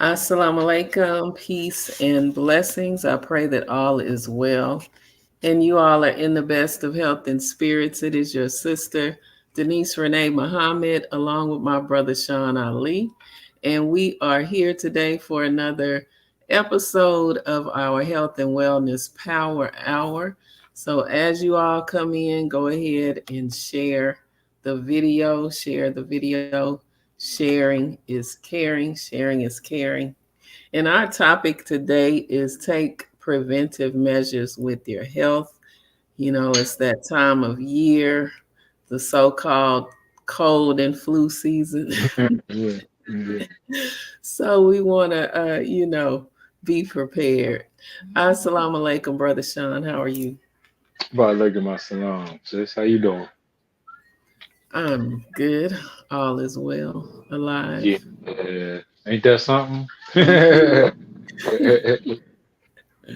Assalamu alaikum, peace and blessings. I pray that all is well and you all are in the best of health and spirits. It is your sister, Denise Renee Muhammad, along with my brother, Sean Ali. And we are here today for another episode of our Health and Wellness Power Hour. So as you all come in, go ahead and share the video, share the video. Sharing is caring, sharing is caring. And our topic today is take preventive measures with your health. You know, it's that time of year, the so called cold and flu season. Yeah, yeah. So we want to, be prepared. Assalamu alaikum, Brother Sean. How are you? About look at my salam, sis. How you doing? I'm good. All is well, Yeah. alive. Ain't that something?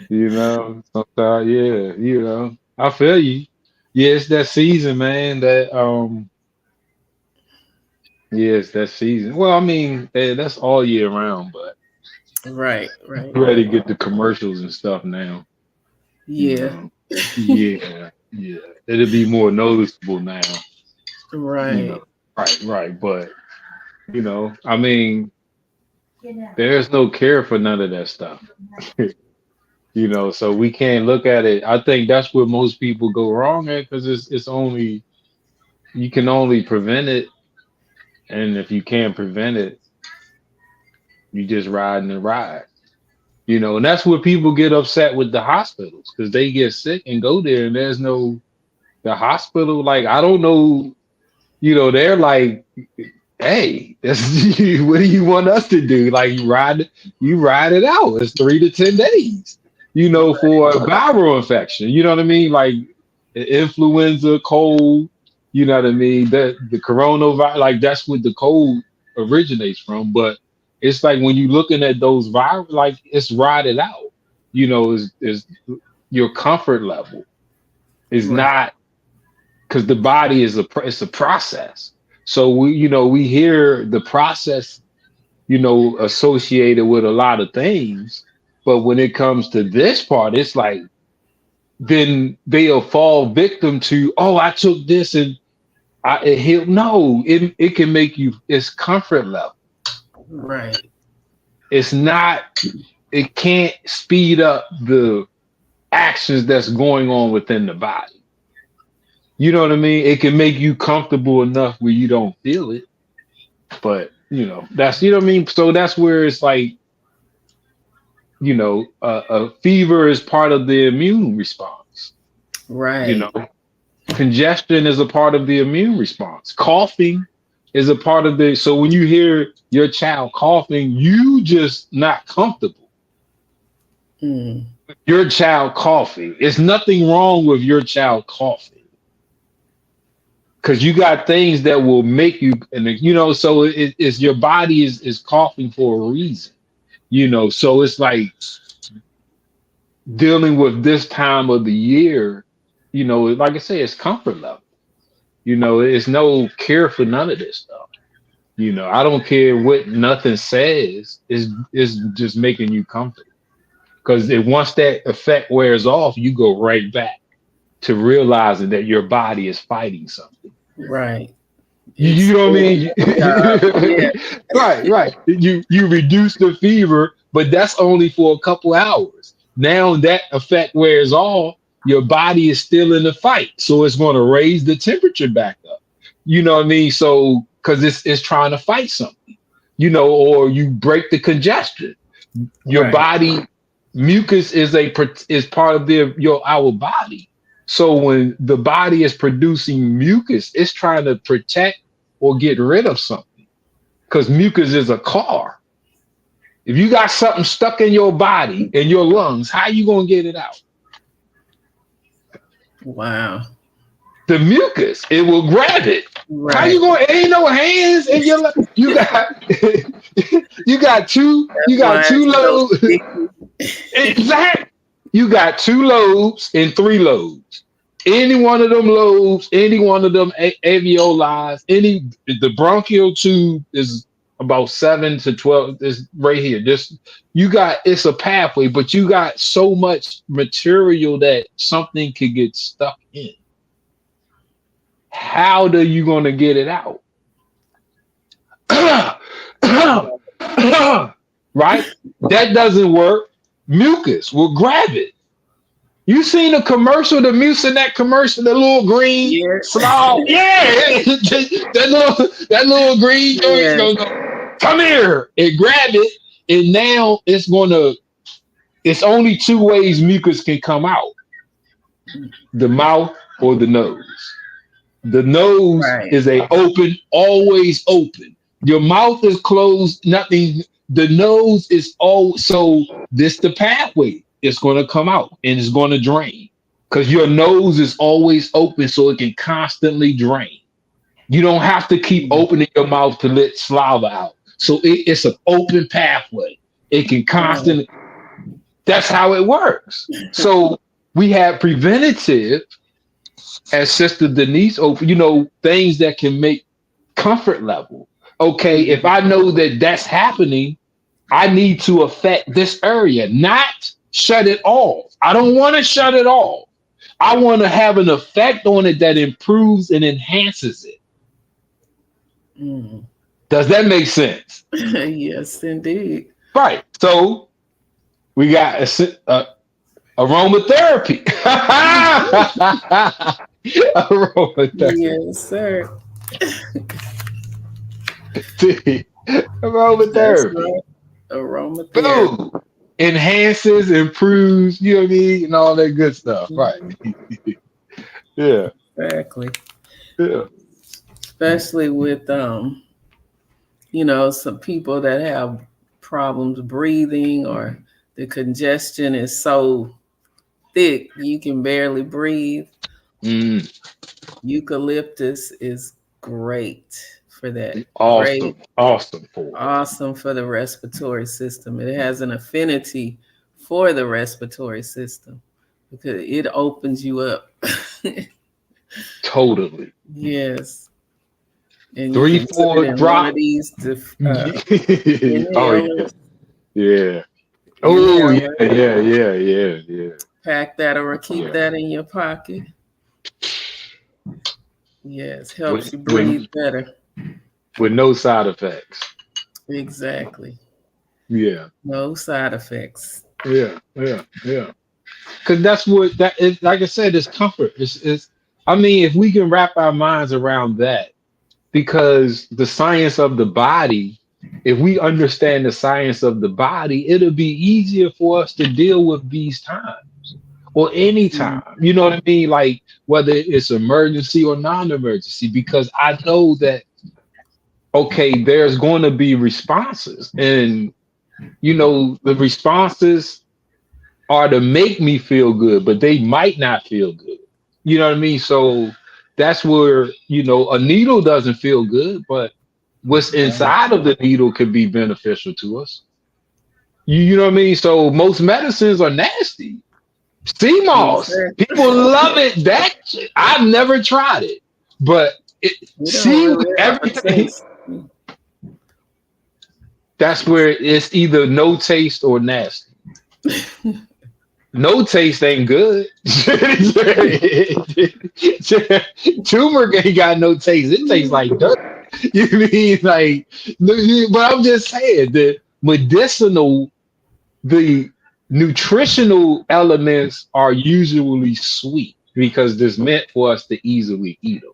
Yeah. Sometimes, yeah, I feel you. Yeah, it's that season, man. Yeah, it's that season. Well, I mean, that's all year round, but Right, right, you ready right. to get the commercials and stuff now, you Yeah, know. Yeah, yeah. It'll be more noticeable now, you know. right, Right, right. But, I mean, there's no care for none of that stuff. So we can't look at it. I think that's where most people go wrong at because it's only you can only prevent it, and if you can't prevent it, you just riding the ride. And that's where people get upset with the hospitals because they get sick and go there, and there's no the hospital. Like I don't know, they're like, hey, that's, what do you want us to do? Like you ride it out. It's 3 to 10 days. For a viral infection. You know what I mean? Like influenza, cold. You know what I mean? The coronavirus, like that's what the cold originates from. But it's like when you're looking at those virus, like it's ride it out. Is your comfort level is right, not because the body is it's a process. So we hear the process, associated with a lot of things, but when it comes to this part, it's like then they'll fall victim to, oh, I took this and it healed. No, it can make you. It's comfort level. right, It's not. It can't speed up the actions that's going on within the body. You know what I mean? It can make you comfortable enough where you don't feel it, but that's what I mean. So that's where it's like a fever is part of the immune response. You right, know, congestion is a part of the immune response. Coughing is a part of the. So when you hear your child coughing, you just not comfortable. mm, Your child coughing. It's nothing wrong with your child coughing because you got things that will make you, and so it's your body is coughing for a reason. So it's like dealing with this time of the year. Like I say, it's comfort level. It's no care for none of this stuff. I don't care what nothing says. It's just making you comfortable. Because once that effect wears off, you go right back to realizing that your body is fighting something. right. You It's know what I doing mean? its job. Yeah, Right, right. You reduce the fever, but that's only for a couple hours. Now that effect wears off, your body is still in the fight, so it's going to raise the temperature back up. You know what I mean? So because it's trying to fight something, or you break the congestion. Your right, body mucus is part of our body. So when the body is producing mucus, it's trying to protect or get rid of something because mucus is a car. If you got something stuck in your body, in your lungs, how you gonna get it out? wow, The mucus, it will grab it. How right. you gonna? Ain't no hands in your. You got, you That's got why two it's so lobes. sticky. Exactly. You got two lobes and three lobes. Any one of them lobes, any one of them alveoli, the bronchial tube is about 7 to 12. This right here. This you got it's a pathway, but you got so much material that something could get stuck in. How are you gonna get it out? Right? That doesn't work. Mucus will grab it. You seen the commercial, the mousse in that commercial, the little green Yeah. slob? Yeah, that little green joint's Yes. gonna go, come here and grab it. And now it's only two ways mucus can come out: the mouth or the nose. The nose Right. is a open, always open. Your mouth is closed, nothing. The nose is all so this the pathway. It's gonna come out and it's gonna drain. Because your nose is always open so it can constantly drain. You don't have to keep Mm. opening your mouth to let saliva out. So it's an open pathway. It can Right. constantly, that's how it works. So we have preventative, as Sister Denise open, things that can make comfort level. Okay, if Mm. I know that that's happening, I need to affect this area, not shut it off. I don't want to shut it off. I want to have an effect on it that improves and enhances it. Mm. Does that make sense? Yes, indeed. Right. So we got aromatherapy. Aromatherapy. Yes, sir. That's Aromatherapy. right. Aromatherapy. Boom. Enhances, improves, you know what I mean, and all that good stuff. Right. Mhm. Yeah. Exactly. Yeah. Especially with some people that have problems breathing, or the congestion is so thick you can barely breathe. Mm, Eucalyptus is great for that. awesome. Great. Awesome for it. Awesome for the respiratory system. It has an affinity for the respiratory system because it opens you up. Totally. Yes. And you Three, can put it four in one of drop. these Oh yeah. inhalers. Yeah. Oh yeah, Inhaler. yeah, yeah, yeah, yeah. Pack that or keep Yeah. that in your pocket. Yes. Helps With you with breathe better. with no side effects. Exactly. Yeah. No side effects. Yeah. Yeah. Yeah. Because that's what that is. Like I said, it's comfort. It's. I mean, if we can wrap our minds around that, because the science of the body, if we understand the science of the body, it'll be easier for us to deal with these times or any Mm. time. You know what I mean? Like whether it's emergency or non-emergency, because I know that okay, there's going to be responses, and the responses are to make me feel good, but they might not feel good. You know what I mean? So that's where, a needle doesn't feel good, but what's Right. inside of the needle could be beneficial to us. You know what I mean? So most medicines are nasty. Sea moss. Exactly. People love it. That shit, I've never tried it. But We don't see really have a everything, taste. that's where it's either no taste or nasty. No taste ain't good. Turmeric ain't got no taste. It tastes like dirt. You mean like? But I'm just saying the medicinal, the nutritional elements are usually sweet because it's meant for us to easily eat them.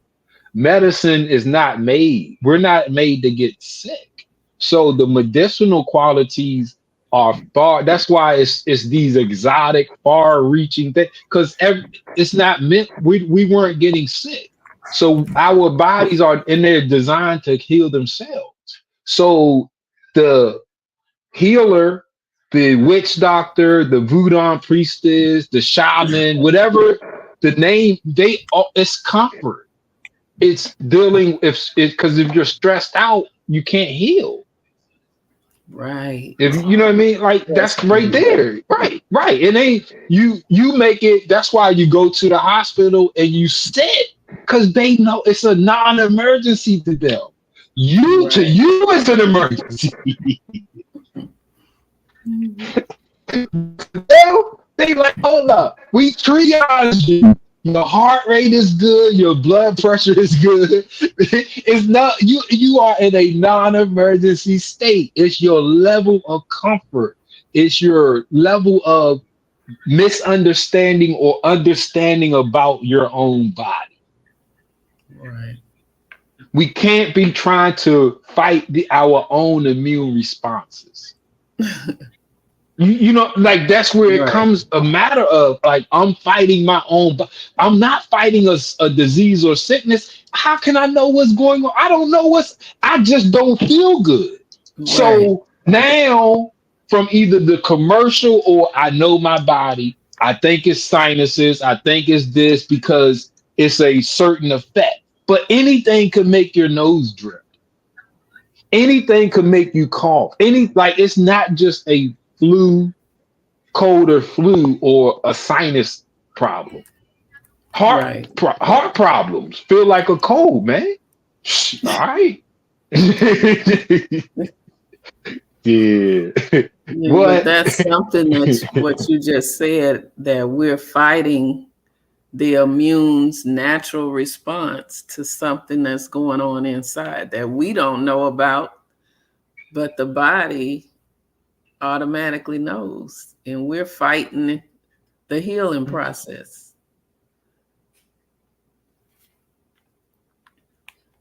Medicine is not made. We're not made to get sick. So the medicinal qualities are far. That's why it's these exotic, far-reaching things. Because it's not meant. We weren't getting sick. So our bodies are in there designed to heal themselves. So the healer, the witch doctor, the voodoo priestess, the shaman, whatever the name, it's comfort. It's dealing because if you're stressed out, you can't heal. Right. If you know what I mean, like That's that's right true. there. Right, right. And they you make it, that's why you go to the hospital and you sit because they know it's a non-emergency to them. You to Right. you it's an emergency. Mhm. Well, they like, hold up, we triage you. Your heart rate is good. Your blood pressure is good. It's not you. You are in a non-emergency state. It's your level of comfort. It's your level of misunderstanding or understanding about your own body. Right. We can't be trying to fight our own immune responses. You know, like that's where it Right. comes a matter of like I'm fighting my own, but I'm not fighting a disease or sickness. How can I know what's going on? I don't know I just don't feel good. Right. So now from either the commercial or I know my body, I think it's sinuses, I think it's this because it's a certain effect. But anything could make your nose drip. Anything could make you cough. Like it's not just a flu cold or flu or a sinus problem. Right. Heart problems feel like a cold, man. All right. Yeah. Yeah, but What? that's something that what you just said, that we're fighting the immune's natural response to something that's going on inside that we don't know about, but the body automatically knows, and we're fighting the healing process.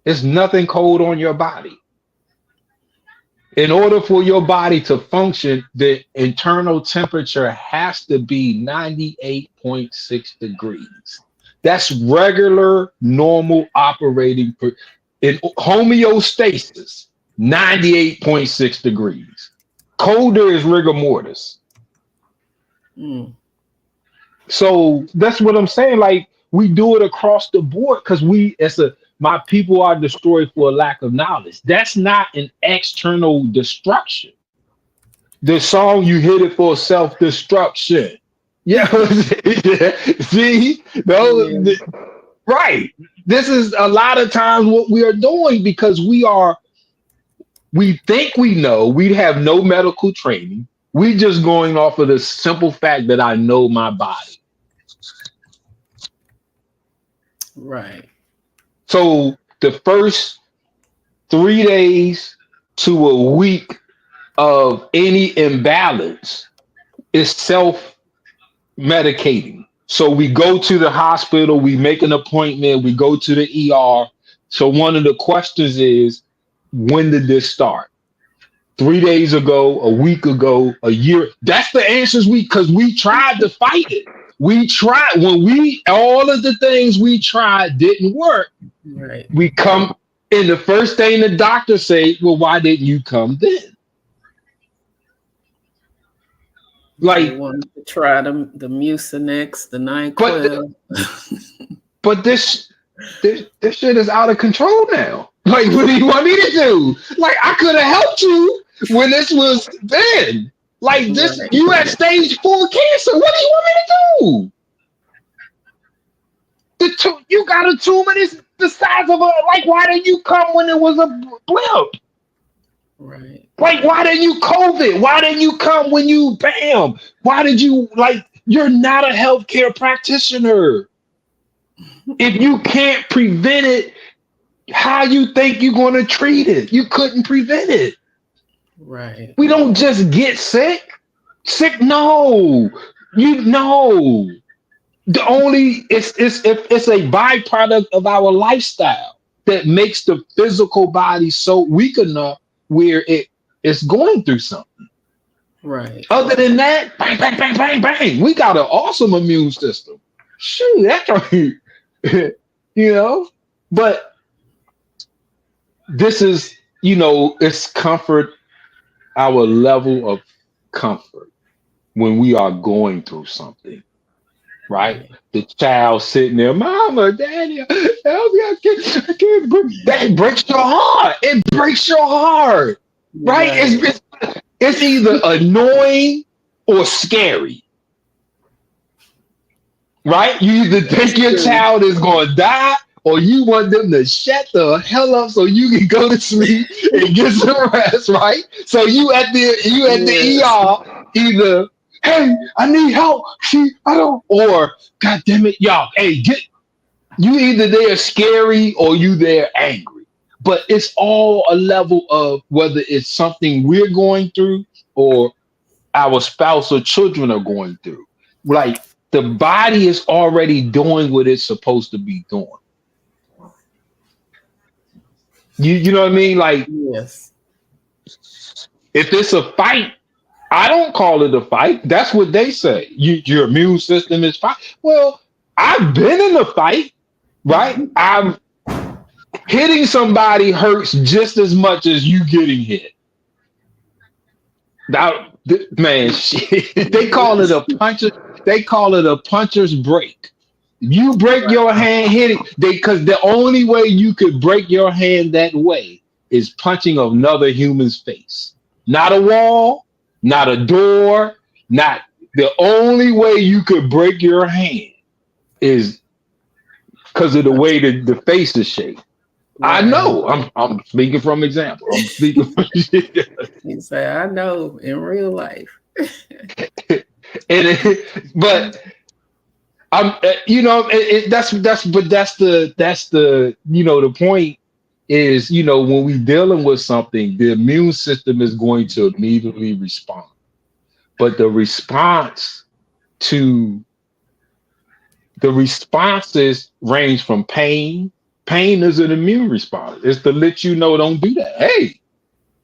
It's nothing cold on your body. In order for your body to function, the internal temperature has to be 98.6 degrees. That's regular, normal operating in homeostasis, 98.6 degrees. Colder is rigor mortis. Mm, So that's what I'm saying. Like we do it across the board because my people are destroyed for a lack of knowledge. That's not an external destruction. The song you hit it for self destruction. Yeah, see, yeah, no, right. This is a lot of times what we are doing because we think we know. We have no medical training. We just going off of the simple fact that I know my body. right, So the first 3 days to a week of any imbalance is self medicating. So we go to the hospital, we make an appointment, we go to the ER. So one of the questions is, when did this start? 3 days ago, a week ago, a year. That's the answers because we tried to fight it. We tried all of the things we tried didn't work. right. We come and the first thing the doctor say, well, why didn't you come then? They Like, want to try the Mucinex, the but NyQuil. this shit is out of control now. Like, what do you want me to do? Like, I could have helped you when this was then. Like this, Right, you at stage 4 cancer. What do you want me to do? You got a tumor this the size of a like. Why didn't you come when it was a blimp? right, Like, why didn't you COVID? Why didn't you come when you bam? Why did you like? You're not a healthcare practitioner. If you can't prevent it, how you think you're going to treat it? You couldn't prevent it. right, We don't just get sick. Sick, no. You know. The only it's a byproduct of our lifestyle that makes the physical body so weak enough where it's going through something. right. Other than that, bang, bang, bang, bang, bang. We got an awesome immune system. Shoot, that's right. you know. But this is, it's comfort, our level of comfort when we are going through something, right? Right. The child sitting there, mama, daddy, help me, I can't that breaks your heart. It breaks your heart, right? Right. It's either annoying or scary, right? You either That's think your true. child is going to die or you want them to shut the hell up so you can go to sleep and get some rest, right? So you at the Yes. ER either, hey, I need help. See, I don't, or God damn it, y'all, hey, get you either there scary or you there angry. But it's all a level of whether it's something we're going through or our spouse or children are going through. Like the body is already doing what it's supposed to be doing. You know what I mean? Like Yes. if it's a fight, I don't call it a fight. That's what they say. Your immune system is fine. Well, I've been in a fight, right? I'm hitting somebody hurts just as much as you getting hit. Now, man, shit, they call it Yes. a puncher. They call it a puncher's break. You break your hand hitting they because the only way you could break your hand that way is punching another human's face. Not a wall, not a door, not the only way you could break your hand is because of the way the face is shaped. I Right. know. I'm speaking from example. I'm speaking from You say, I know in real life. but I'm, that's the the point is when we dealing with something, the immune system is going to immediately respond, but to the responses range from pain. Pain is an immune response. It's to let you know don't do that. Hey,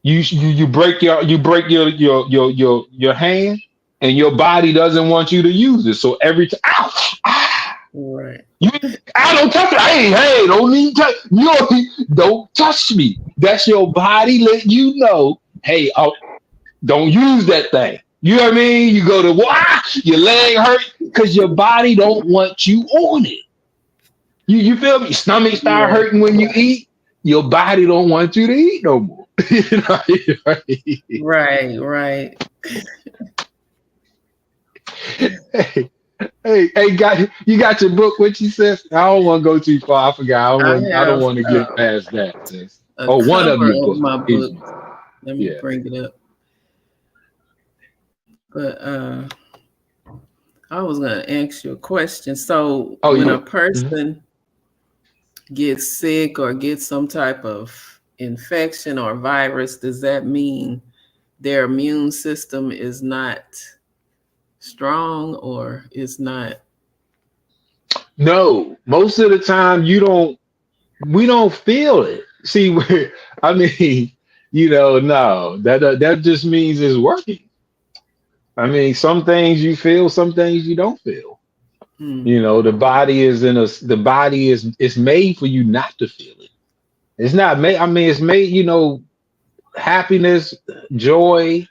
you break your hand, and your body doesn't want you to use it. So every time, ow, Right. you, I don't touch it. Hey, don't even touch. Don't touch me. That's your body letting you know. Hey, don't use that thing. You know what I mean? You go to your leg hurt because your body don't want you on it. You feel me? Stomach start Yes. hurting when you eat. Your body don't want you to eat no more. You know, right? Right. Right. Hey, you got your book. What you says? I don't want to go too far. I forgot. I I don't have want to get past that. Sis. a Oh, one of cover your of books. my Excuse book. me. Let me Yeah. bring it up. But I was gonna ask you a question. So Oh, when a yeah. Mhm. person gets sick or gets some type of infection or virus, does that mean their immune system is not strong or is not? No, most of the time you don't. We don't feel it. See, I mean, no, that just means it's working. I mean, some things you feel, some things you don't feel. Hmm. The body is it's made for you not to feel it. It's not made. I mean, it's made. Happiness, joy.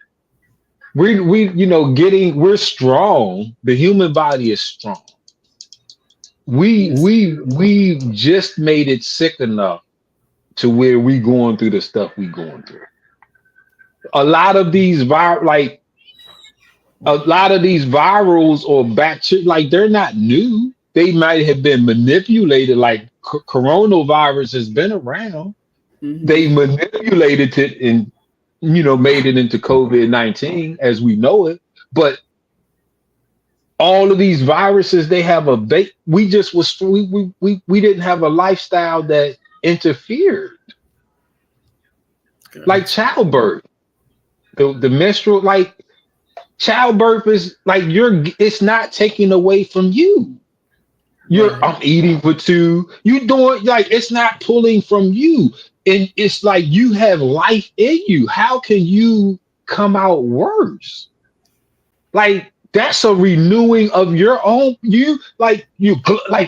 We're strong. The human body is strong. Yes. We just made it sick enough to where we going through the stuff we going through. A lot of these like a lot of these virals or bacteria, like they're not new. They might have been manipulated. Like coronavirus has been around. Mm-hmm. They manipulated it and made it into COVID-19 as we know it. But all of these viruses, they have a we just was we didn't have a lifestyle that interfered, like Gotcha. childbirth, the menstrual, like childbirth is like it's not taking away from you. Right. I'm eating for two. You doing like it's not pulling from you. And it's like you have life in you. How can you come out worse? Like that's a renewing of your own. Like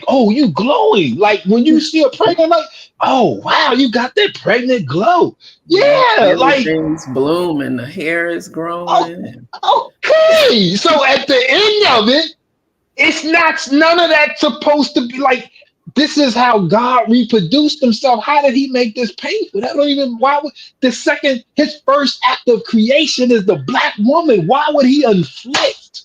oh you glowing. Like when you see a pregnant, like oh wow you got that pregnant glow. Yeah. Yeah, like Everything's blooming. The hair is oh growing. And okay. So at the end of it, it's not none of that supposed to be like this is how God reproduced himself. How did he make this painful? That don't even why would the second his first act of creation is the black woman. Why would he inflict?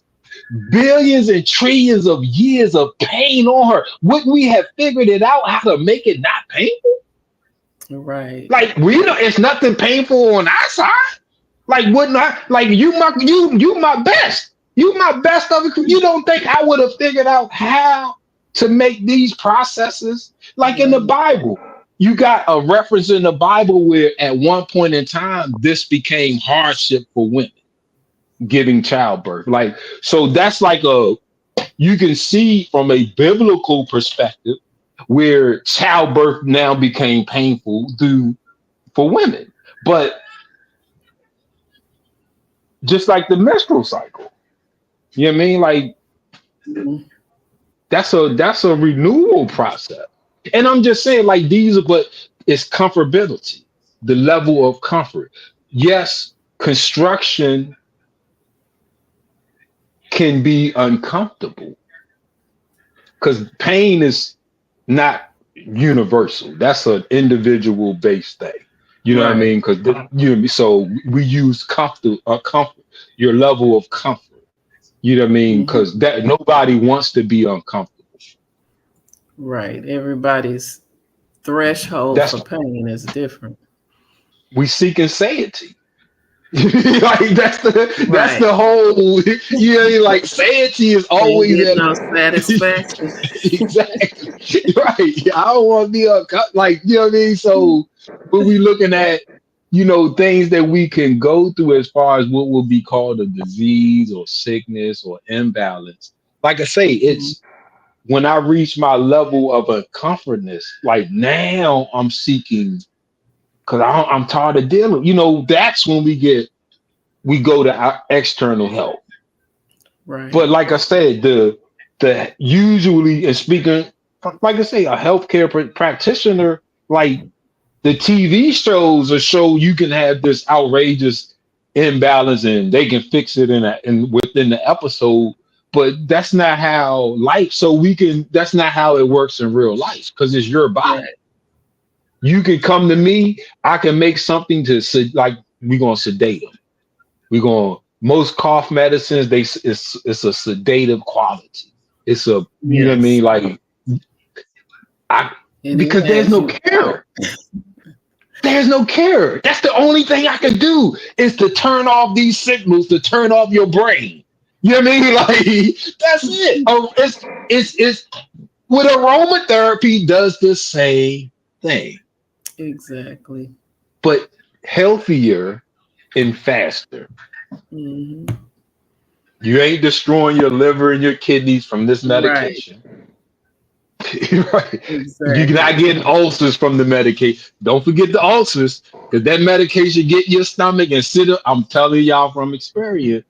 billions and trillions of years of pain on her. Wouldn't we have figured it out how to make it not painful? Right. Like we know it's nothing painful on our side. Like wouldn't I like you my best. You my best of it. You don't think I would have figured out how to make these processes like in the Right. Bible? You got a reference in the Bible where at one point in time this became hardship for women giving childbirth. Like so that's like a you can see from a biblical perspective where childbirth now became painful through for women. But just like the menstrual cycle, you know what I mean? Like Mhm. that's a renewal process. And I'm just saying, like these are but it's comfortability, the level of comfort. Yes, construction can be uncomfortable because pain is not universal. That's an individual based thing. You know what I Right. mean? Because you know, so we use comfort, your level of comfort. You know what I mean? Mhm. Because that nobody wants to be uncomfortable. Right. Everybody's threshold That's for pain is different. we seeking satiety. Like that's Right. the whole you know what I mean? Like satiety is Can't always get at no satisfaction. exactly right. I don't want to be like you know what I mean. So when we looking at things that we can go through as far as what will be called a disease or sickness or imbalance, like I say, Mhm. it's when I reach my level of uncomfortness. Like now I'm seeking because I'm tired of dealing. That's when we go to our external help. But Right. like I said, the usually and speaking, like I say, a healthcare practitioner, like the TV shows or show you can have this outrageous imbalance and they can fix it in within the episode. But that's not how life. So That's not how it works in real life because it's your body. Right. You can come to me. I can make something like we're gonna sedate them. We're going most cough medicines. It's a sedative quality. It's a you know what I Yes. mean. Like I And it because there's has no you out. care. There's no care. That's the only thing I can do is to turn off these signals, to turn off your brain. You know what I mean? Like that's it. Oh, it's with aromatherapy does the same thing, Exactly. but healthier and faster. Hmm. You ain't destroying your liver and your kidneys from this Right. medication. Right. You're not Exactly. getting ulcers from the medication. Don't forget the ulcers, because that medication get in your stomach and sit up. I'm telling y'all from experience,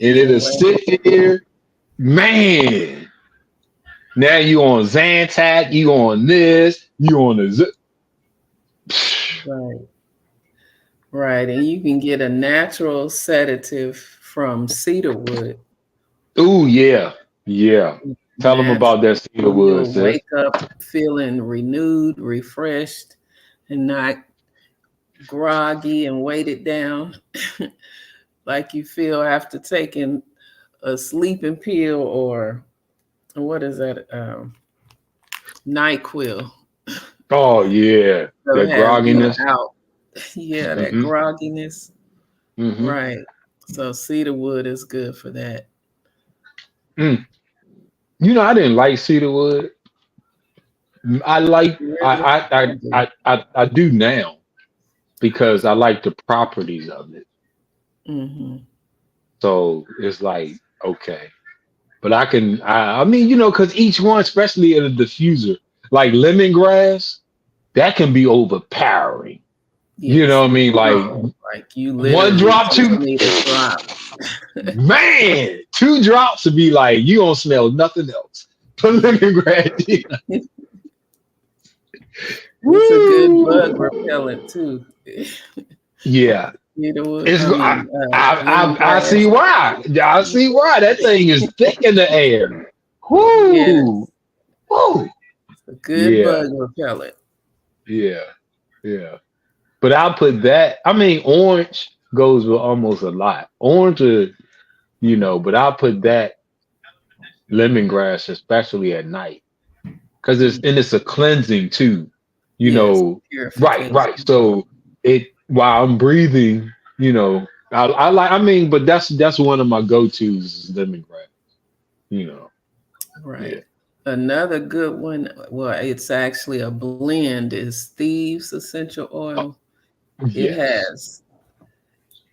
and Yeah. it'll Well, sit here, man. Now you on Zantac, you on this, you on the right. Right. And you can get a natural sedative from cedarwood. Oh yeah, yeah. Tell them about Natural. that cedar And wood, you'll sis. wake up feeling renewed, refreshed, and not groggy and weighted down like you feel after taking a sleeping pill or what is that? NyQuil. Oh yeah, So that have you grogginess. out. Yeah, that Mm-hmm. grogginess. Mm-hmm. Right. So cedarwood is good for that. Mm. I didn't like cedarwood. I like Really? I do. I do now because I like the properties of it. Hmm. So it's like okay, but I mean because each one, especially in a diffuser, like lemongrass, that can be overpowering. You know Yes, what I it's mean? Like strong. Like you one literally drop, just two need a drop. man, two drops would be like you don't smell nothing else. Put lemongrass. In. It's a good bug Woo! repellent too. Yeah, Cedarwood, it's I mean, I lemongrass. see why. I see why that thing is thick in the air. Whoo, Yes, whoo. it's a good Yeah, bug repellent. yeah, yeah. But I'll put that. I mean, orange goes with almost a lot. Orange, but I'll put that. lemongrass, especially at night, because Mm. it's a cleansing too. You Yes, know, right, right. purification. So it while I'm breathing, I like. I mean, but that's one of my go tos is lemongrass. You know, yeah. Right. Another good one, well, it's actually a blend, is Thieves essential oil. It Yes. has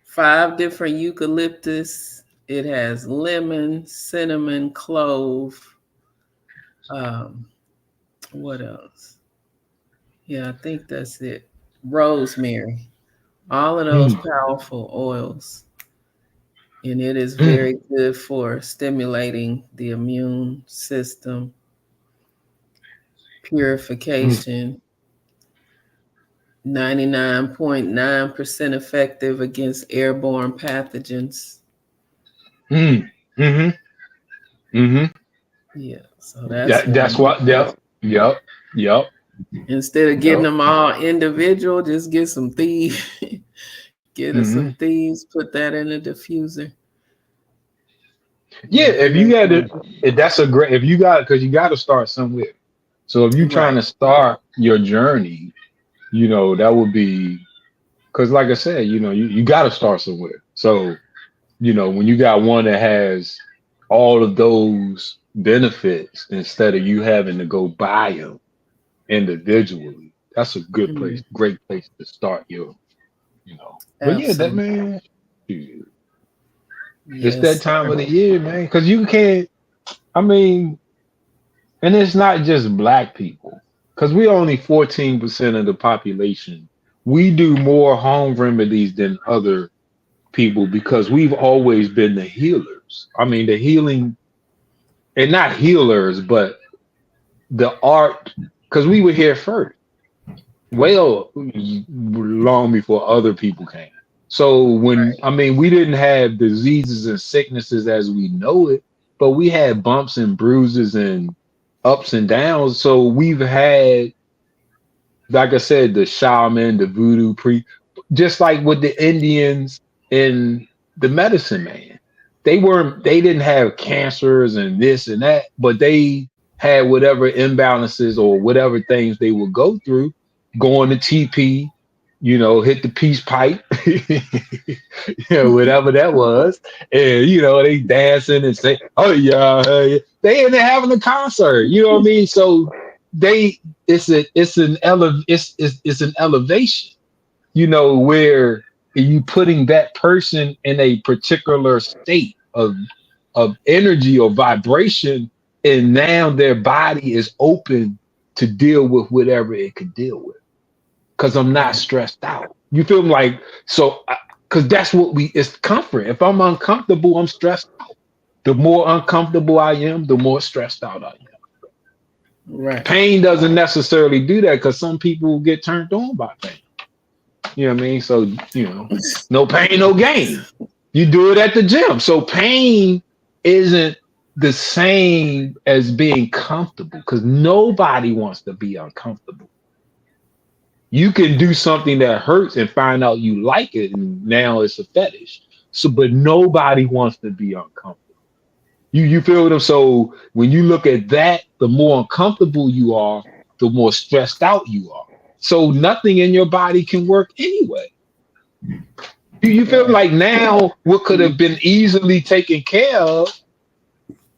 5 different eucalyptus. It has lemon, cinnamon, clove. Um, what else? Yeah, I think that's it. Rosemary. All of those Mm, powerful oils. And it is mm, very good for stimulating the immune system, mm, purification, 99.9% effective against airborne pathogens. mm, mm-hmm, mm-hmm. Yeah, so that's That's one. what. Yep. Yep. Yep. Instead of getting Yep. them all individual, just get some thieves. Get us some Hmm. thieves, put that in a diffuser. Yeah. Yeah, If you very had good. it, that's a great. If you got, because you got to start somewhere. So if you're trying Right. to start your journey, that would be because, like I said, you got to start somewhere. So when you got one that has all of those benefits instead of you having to go buy them individually, that's a good Mm, place, great place to start your. But yeah, that absolutely. man, shoot, it's that Yes, time sir. of the year, man. Because you can't. I mean, and it's not just black people. Because we only 14% of the population. We do more home remedies than other people because we've always been the healers. I mean, the healing, and not healers, but the art, because we were here first, well, long before other people came. So I mean, we didn't have diseases and sicknesses as we know it, but we had bumps and bruises and ups and downs. So we've had, like I said, the shaman, the voodoo priest, just like with the Indians and the medicine man. They didn't have cancers and this and that, but they had whatever imbalances or whatever things they would go through, going to TP, hit the peace pipe, whatever that was. And, they dancing and say, oh yeah, hey. They ended having a concert, you know what I mean? So they it's an elevation, where you putting that person in a particular state of energy or vibration, and now their body is open to deal with whatever it could deal with. Because I'm not Right. stressed out. You feel me? Like so, because that's what it's comfort. If I'm uncomfortable, I'm stressed out. The more uncomfortable I am, the more stressed out I am. Right. Pain doesn't necessarily do that because some people get turned on by pain. You know what I mean? So, no pain, no gain. You do it at the gym. So pain isn't the same as being comfortable because nobody wants to be uncomfortable. You can do something that hurts and find out you like it, and now it's a fetish. So, but nobody wants to be uncomfortable. You feel them? So when you look at that, the more uncomfortable you are, the more stressed out you are. So nothing in your body can work anyway. You feel Right. like now what could have been easily taken care of,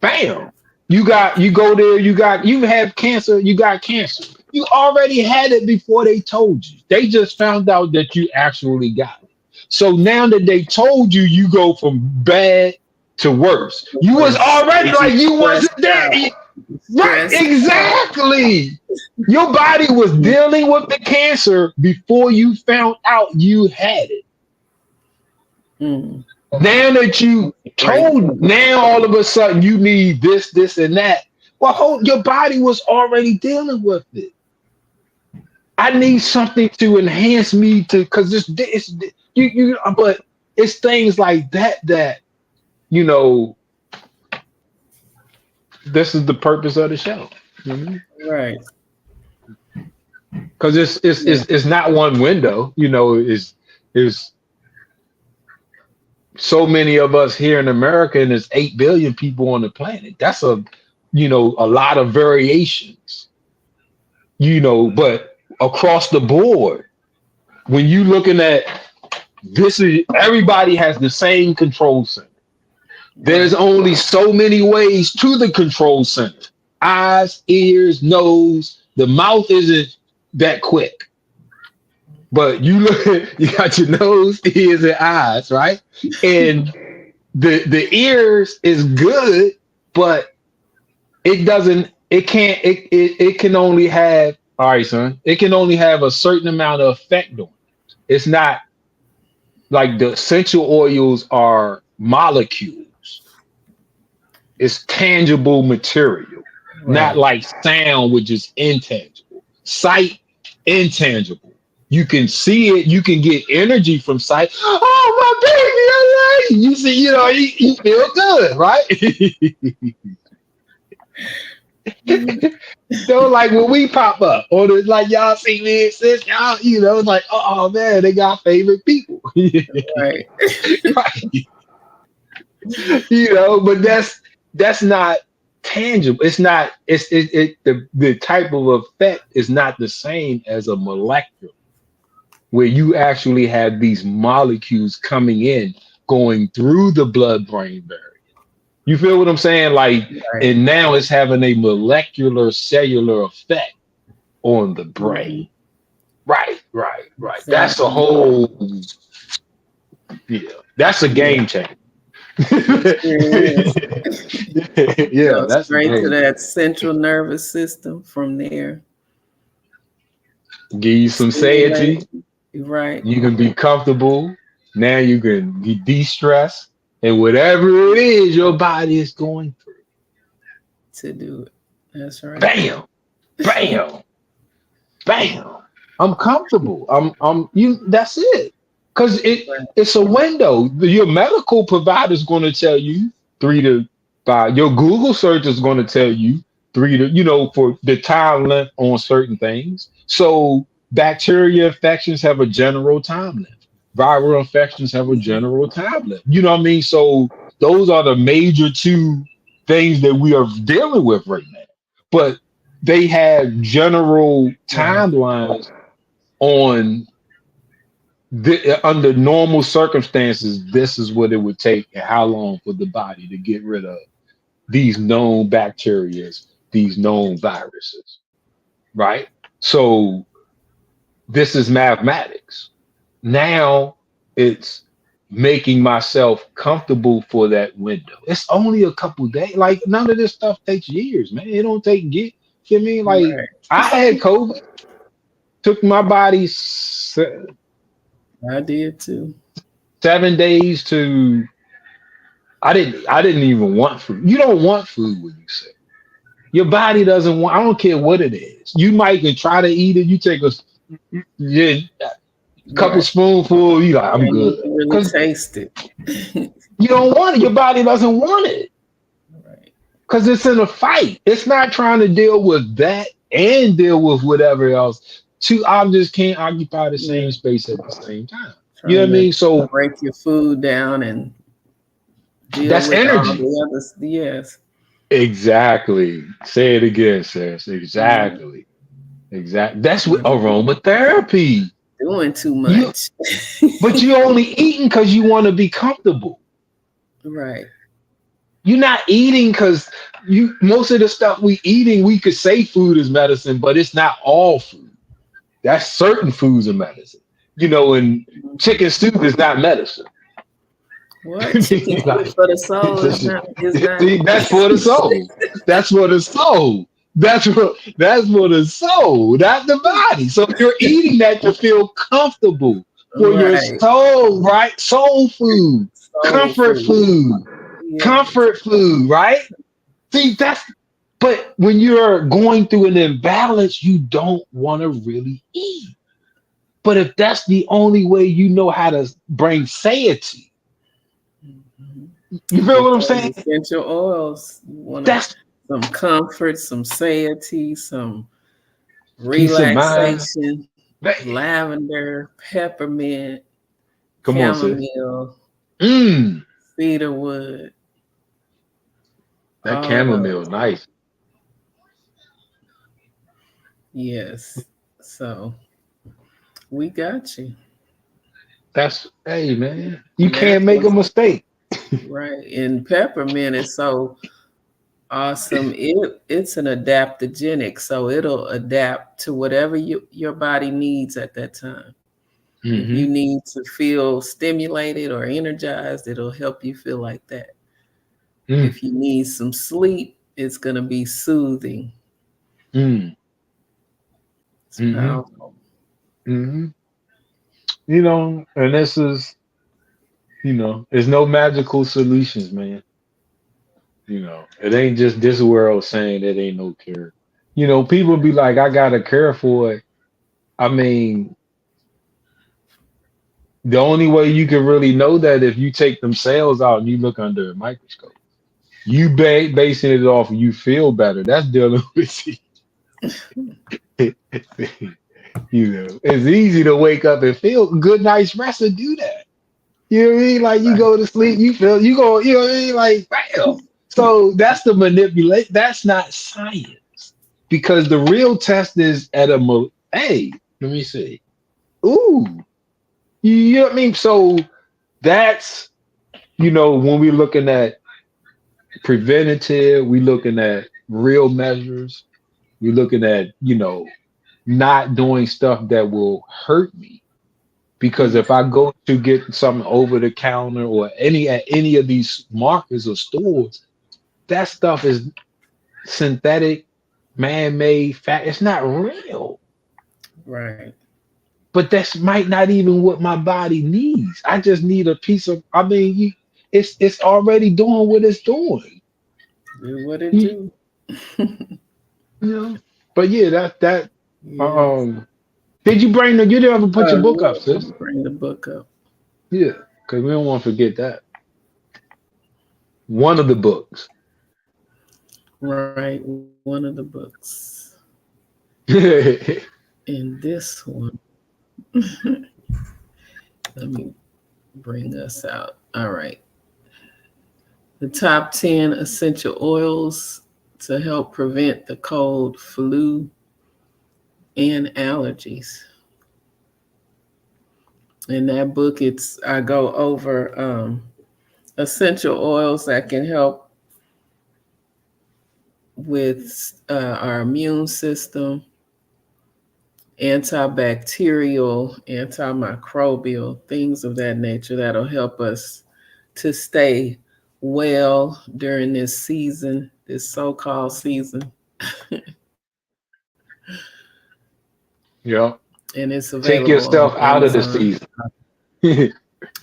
bam. You go there, you have cancer, you got cancer. You already had it before they told you. They just found out that you actually got it. So now that they told you, you go from bad to worse. You was Worse. already Because like you're you wasn't stressed there. out. Right, Stressed out. exactly. Your body was dealing with the cancer before you found out you had it. Mm. Now that you Great told, point. now all of a sudden you need this, and that. Well, your body was already dealing with it. I need something to enhance me to, because it's but it's things like that you know. This is the purpose of the show, Right. because Yeah. it's not one window. Is so many of us here in America, and there's 8 billion people on the planet. That's a lot of variations, but across the board, when you looking at this is everybody has the same control center. There's Right. only so many ways to the control center. Eyes, ears, nose. The mouth isn't that quick. But you look, you got your nose, ears, and eyes, right? And the ears is good, but it can only have, all right, son, it can only have a certain amount of effect on it. It's not like the essential oils are molecules. It's tangible material, not Right. like sound, which is intangible. Sight, intangible. You can see it. You can get energy from sight. Oh, my baby, all right. You see, you feel good, right? Like when we pop up, or like y'all see me, sis, y'all, it's like, oh man, they got favorite people, Right. right? But that's not tangible. It's not. The type of effect is not the same as a molecular, where you actually have these molecules coming in, going through the blood-brain barrier. You feel what I'm saying? Like, Right. and now it's having a molecular cellular effect on the Hmm. brain. Right, right, right. That's a Exactly. whole, yeah, that's a Yeah. game changer. It sure is. Yeah, Go that's a straight to game that changer. central nervous system from there. Give you some Stimulate. satiety. Right. You can be comfortable. Now you can be de-stressed and whatever it is your body is going through. To do it. That's right. Bam, bam, bam. I'm comfortable. That's it. Cause Right. it's a window. Your medical provider is going to tell you 3 to 5. Your Google search is going to tell you for the time length on certain things. So bacteria infections have a general time length. Viral infections have a general time length. You know what I mean? So those are the major two things that we are dealing with right now. But they have general Right. timelines on under normal circumstances, this is what it would take and how long for the body to get rid of these known bacteria, these known viruses, right? So this is mathematics. Now it's making myself comfortable for that window. It's only a couple days. Like none of this stuff takes years, man. It don't take get. You know what I mean? Like Right. I had COVID, took my body I did too. 7 days to I didn't even want food. You don't want food when you sick. Your body doesn't want. I don't care what it is. You might can try to eat it. You take yeah, a couple Right. spoonful. You like I'm And good you can really because taste it. you don't want it. Your body doesn't want it Right. because it's in a fight. It's not trying to deal with that and deal with whatever else. Two objects can't occupy the Yeah. same space at the same time. You know what I Trying to mean? So break your food down and deal that's with all energy. the others. Yes. Exactly. Say it again, sis. Yeah. Exactly. Exactly. That's what Right. aromatherapy. Doing too You, much. but you only eating because you want to be comfortable. Right. You're not eating because you. Most of the stuff we eating, we could say food is medicine, but it's not all food. That's certain foods are medicine. And chicken soup is not medicine. What? Chicken soup Like, for the soul is not. see, that's for the soul. That's for the soul. That's for the soul, not the body. So you're eating that to feel comfortable for your Right. soul, right? Soul food, Soul comfort food. food, Yes. comfort food, right? See, but when you're going through an imbalance, you don't want to really eat. But if that's the only way you know how to bring satiety, Mhm. you feel With what I'm those saying? essential oils, you want That's some comfort, some satiety, some peace of mind. relaxation, Man, lavender, peppermint, come on, sis. chamomile. Mm, cedar wood, that all of chamomile, those. nice. Yes. So we got you. That's hey man, you And can't that's make a what's mistake. right. And peppermint is so awesome. It's an adaptogenic, so it'll adapt to whatever your body needs at that time. If you Mm-hmm. need to feel stimulated or energized, it'll help you feel like that. Mm, If you need some sleep, it's going to be soothing. mm, It's mm-hmm. powerful. Mm-hmm. And this is, there's no magical solutions, man. It ain't just this world saying it ain't no cure. People be like, I got a cure for it. I mean, the only way you can really know that if you take them cells out and you look under a microscope. You basing it off of you feel better. That's dealing with you. It's easy to wake up and feel good night's rest to do that. You know what I mean? Like you Right. go to sleep, you feel you go, you know what I mean? Like, bam. So that's the manipulate. That's not science. Because the real test is at a hey, let me see. Ooh. You know what I mean? So that's when we're looking at preventative, we're looking at real measures, we're looking at, not doing stuff that will hurt me. Because if I go to get something over the counter or any of these markets or stores, that stuff is synthetic, man-made fat. It's not real. Right. But that's might not even what my body needs. I just need a piece of. I mean, it's already doing what it's doing. Do what it You, do. you know. But yeah, that. Yes. Um. Did you bring the? You didn't ever put your book up, Let sis? me bring the book up. Yeah, because we don't want to forget that. One of the books. Right. One of the books. And this one, let me bring us out. All right. The top 10 essential oils to help prevent the cold, flu, and allergies. In that book, I go over essential oils that can help with our immune system, antibacterial, antimicrobial, things of that nature that'll help us to stay well during this season, this so called season. Yeah. And it's Take available on yourself out of the Amazon. season. Yeah.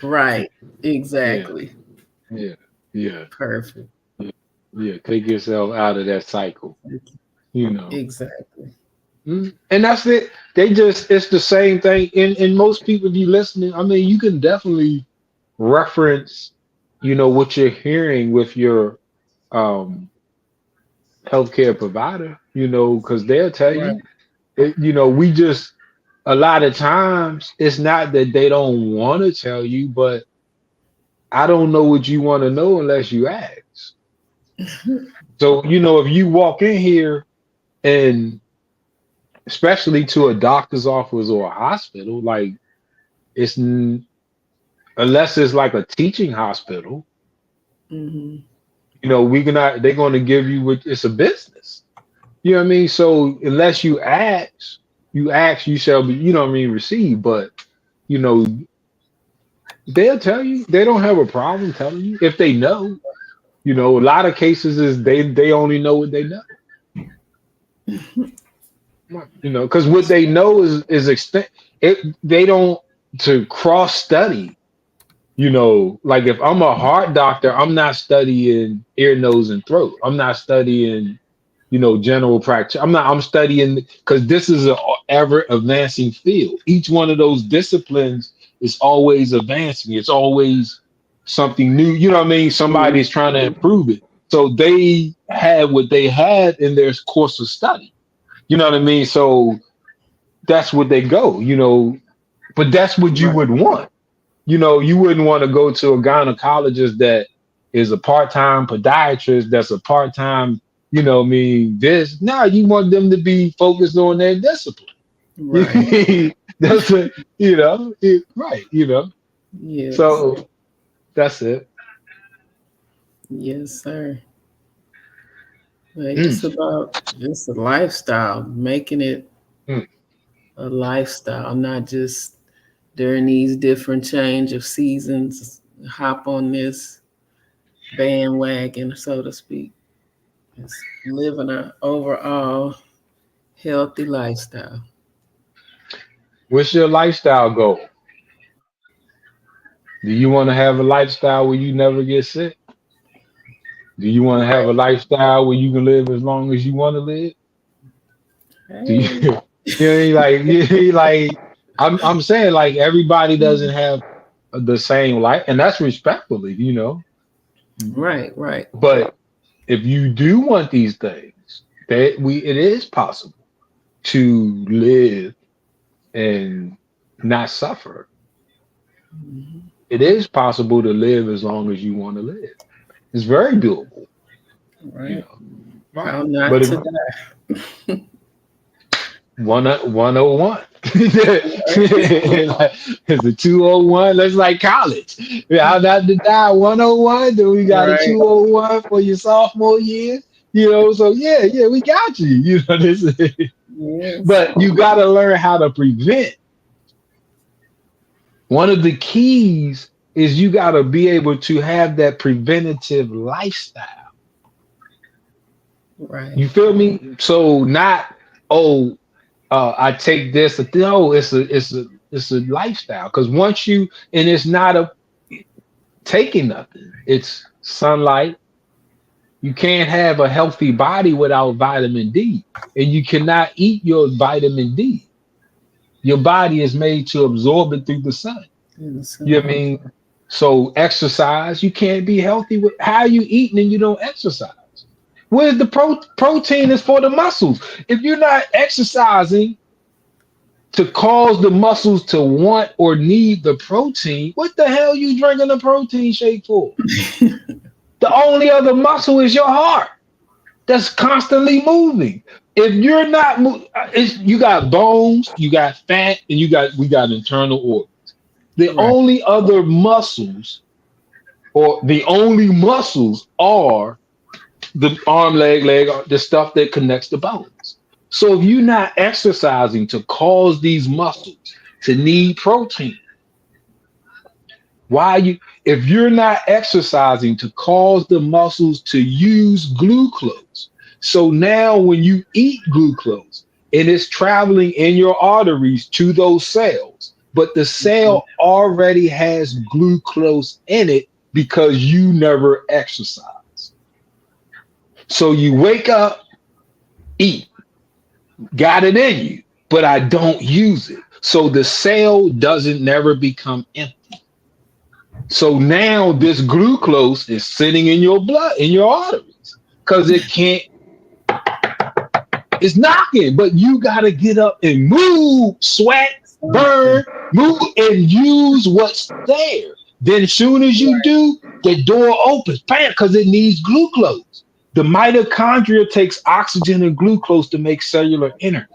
Right, Yeah. exactly. Yeah. Perfect. Yeah. Yeah. Take yourself out of that cycle. You know. Exactly. And that's it. It's the same thing. And most people, if you listening, I mean, you can definitely reference, what you're hearing with your um healthcare provider, because they'll tell Right. you. We just a lot of times it's not that they don't want to tell you, but I don't know what you want to know unless you ask. So, if you walk in here and especially to a doctor's office or a hospital, like it's unless it's like a teaching hospital, Hmm. we cannot they're going to give you what it's a business. You know what I mean? So unless you ask, you shall be, you know what I mean, receive. But you know, they'll tell you they don't have a problem telling you if they know. A lot of cases is they only know what they know. Because what they know is extent. They don't to cross study. Like if I'm a heart doctor, I'm not studying ear, nose, and throat. I'm not studying, general practice. I'm studying because this is a ever advancing field. Each one of those disciplines is always advancing. It's always something new. You know what I mean? Somebody's trying to improve it. So they had what they had in their course of study. You know what I mean? So that's what they go, but that's what you Right. would want. You wouldn't want to go to a gynecologist that is a part-time podiatrist, that's a part-time, this. No, you want them to be focused on their discipline. Right. That's what, right, Yes. So that's it. Yes, sir. Like, it's Mm, about just a lifestyle, making it mm. a lifestyle, not just during these different change of seasons, hop on this bandwagon, so to speak. It's living a overall healthy lifestyle. What's your lifestyle goal? Do you want to have a lifestyle where you never get sick? Do you want to have a lifestyle where you can live as long as you want to live? Do you, Hey. like, I'm saying, like, everybody doesn't have the same life, and that's respectfully. Right, right, But if you do want these things, it is possible to live and not suffer. It is possible to live as long as you want to live. It's very doable, you right. know. Right. How not But if to die. 101. Right, It's a 201. That's like college. Yeah, how not to die 101. Then we got a right. 201 for your sophomore year. So yeah, we got you. This Yes. but you got to learn how to prevent. One of the keys is you got to be able to have that preventative lifestyle. Right, You feel me? So not, oh, I take this. No, it's a lifestyle. Because once and it's not a taking nothing. It's sunlight. You can't have a healthy body without vitamin D, and you cannot eat your vitamin D. Your body is made to absorb it through the sun. in the You know what I sun. mean? So exercise. You can't be healthy with how you eating and you don't exercise. Where's the protein is for the muscles? If you're not exercising to cause the muscles to want or need the protein, what the hell you drinking a protein shake for? The only other muscle is your heart that's constantly moving. If you're not, you got bones, you got fat, and we got internal organs. The Right, only other muscles, or the only muscles, are the arm, leg, the stuff that connects the bones. So if you're not exercising to cause these muscles to need protein, why you if you're not exercising to cause the muscles to use glucose, so now when you eat glucose and it's traveling in your arteries to those cells, but the cell already has glucose in it because you never exercise. So you wake up, eat, got it in you, but I don't use it. So the cell doesn't never become empty. So now this glucose is sitting in your blood, in your arteries, because it can't, it's knocking, but you got to get up and move, sweat, something. burn, move, and use what's there. Then as soon as you do, the door opens, bam, because it needs glucose. The mitochondria takes oxygen and glucose to make cellular energy.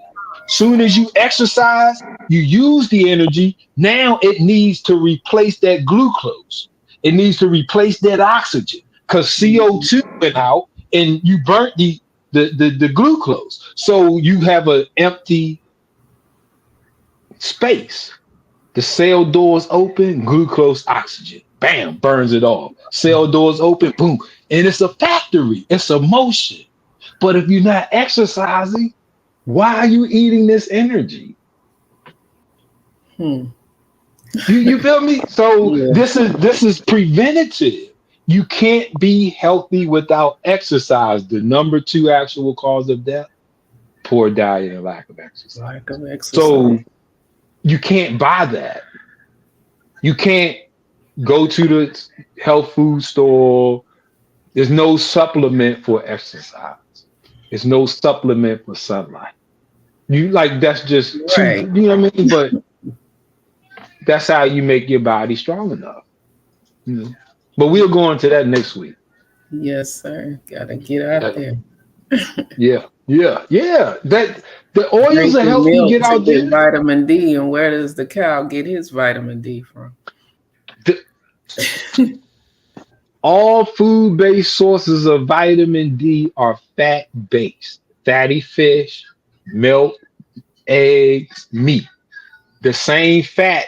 Soon as you exercise, you use the energy. Now it needs to replace that glucose. It needs to replace that oxygen because Mhm. CO2 went out and you burnt the glucose. So you have an empty space. The cell doors open, glucose, oxygen. Bam, burns it off. Cell doors open, boom. And it's a factory. It's a motion. But if you're not exercising, why are you eating this energy? Hmm. You feel me? So Yeah, this is preventative. You can't be healthy without exercise. The number two actual cause of death: poor diet and lack of exercise. lack of exercise. So you can't buy that. You can't go to the health food store. There's no supplement for exercise. There's no supplement for sunlight. You like that's just too, Right. you know what I mean? But That's how you make your body strong enough. You know. But we'll go into that next week. Yes, sir. Gotta get out That- there. yeah, yeah, yeah. That the oils will Drinking help you milk get to out get there. vitamin D, and where does the cow get his vitamin D from? The- all food-based sources of vitamin D are fat-based. Fatty fish, milk, eggs, meat. The same fat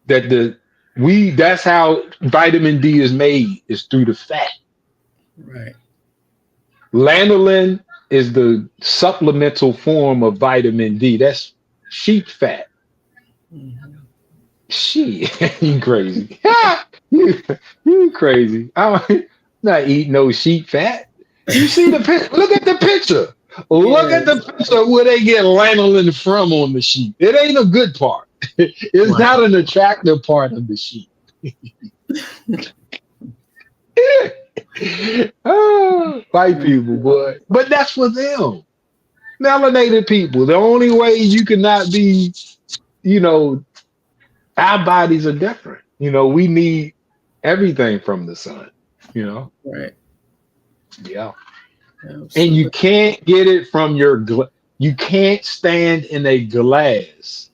that the we that's how vitamin D is made is through the fat. Right. Lanolin is the supplemental form of vitamin D. That's sheep fat. Hmm. Shit, you crazy. you, you crazy. I'm not eating no sheep fat. You see the pic? Look at the picture. Look at the Yes. picture where they get lanolin from on the sheep. It ain't a good part. It's not Wow. an attractive part of the sheep. White people, boy. But that's for them. Melanated people. The only way you cannot be, you know, our bodies are different. You know, we need everything from the sun, you know? Right. Yeah. And you Absolutely. can't get it from you can't stand in a glass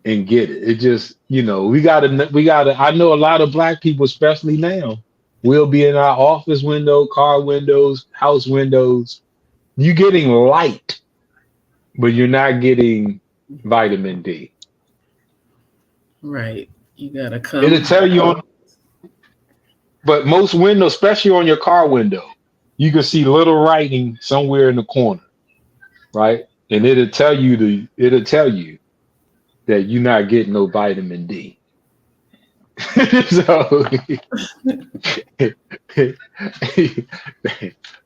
and get it. It just, we gotta, I know a lot of black people, especially now, will be in our office window, car windows, house windows. You getting light, but you're not getting vitamin D. Right. You gotta It'll come. tell you on, but most windows, especially on your car window, you can see little writing somewhere in the corner, right? And it'll tell you that you're not getting no vitamin D. So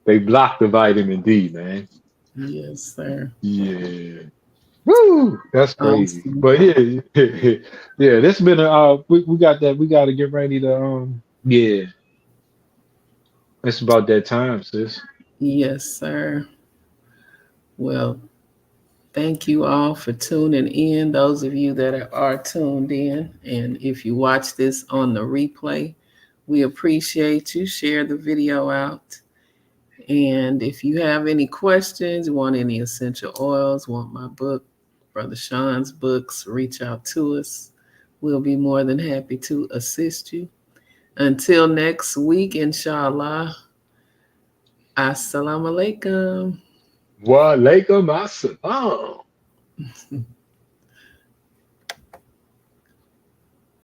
they block the vitamin D, man. Yes, sir. Yeah. Woo! That's crazy. Awesome. But yeah, yeah, this been a we got that we gotta get ready to yeah, it's about that time, sis. Yes, sir. Well, thank you all for tuning in. Those of you that are tuned in, and if you watch this on the replay, we appreciate you. Share the video out. And if you have any questions, want any essential oils, want my book, Brother Sean's books, reach out to us. We'll be more than happy to assist you. Until next week, inshallah. Assalamu alaikum. Wa alaikum assalam.